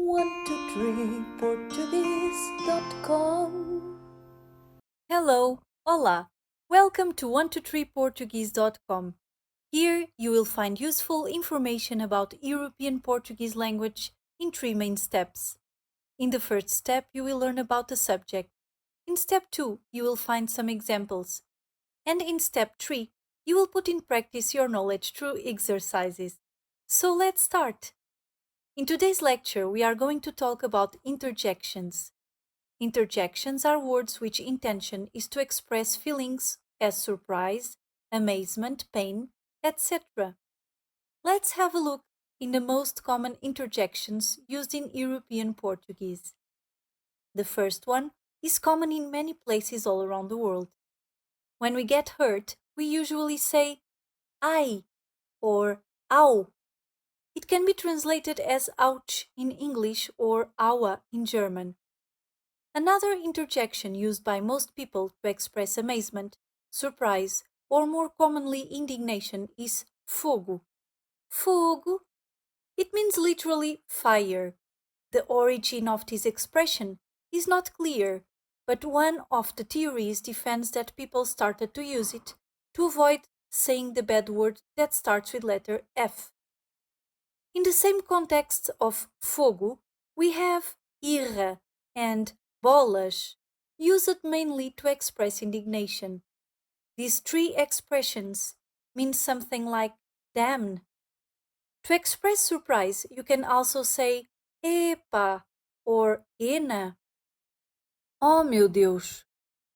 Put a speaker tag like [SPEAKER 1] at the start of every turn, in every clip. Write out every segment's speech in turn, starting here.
[SPEAKER 1] 123portuguese.com. Hello, olá. Welcome to 123portuguese.com. Here you will find useful information about European Portuguese language in 3 main steps. In the first step, you will learn about the subject. In step 2, you will find some examples. And in step 3, you will put in practice your knowledge through exercises. So let's start. In today's lecture, we are going to talk about interjections. Interjections are words which intention is to express feelings as surprise, amazement, pain, etc. Let's have a look in the most common interjections used in European Portuguese. The first one is common in many places all around the world. When we get hurt, we usually say ai or au. It can be translated as ouch in English or aua in German. Another interjection used by most people to express amazement, surprise, or more commonly indignation is fogo. Fogo. It means literally fire. The origin of this expression is not clear, but one of the theories defends that people started to use it to avoid saying the bad word that starts with letter F. In the same context of fogo, we have irra and bolas, used mainly to express indignation. These 3 expressions mean something like damn. To express surprise, you can also say epa or ena. Oh meu Deus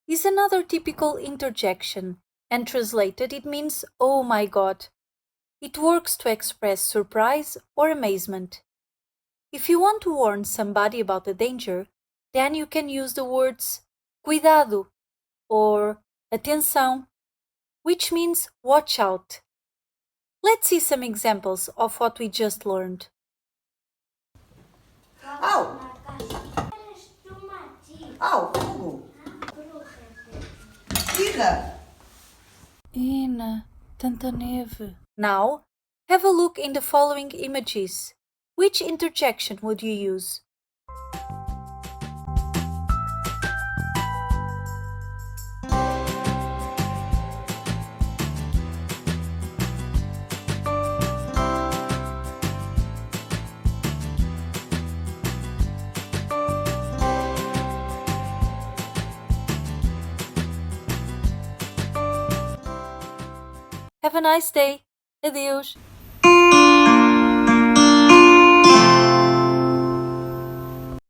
[SPEAKER 1] is another typical interjection, and translated it means oh my God. It works to express surprise or amazement. If you want to warn somebody about the danger, then you can use the words Cuidado or atenção, which means watch out. Let's see some examples of what we just learned.
[SPEAKER 2] Au! Au, fogo! Irra!
[SPEAKER 1] Ina, tanta neve. Now, have a look in the following images. Which interjection would you use? Have a nice day. Adeus.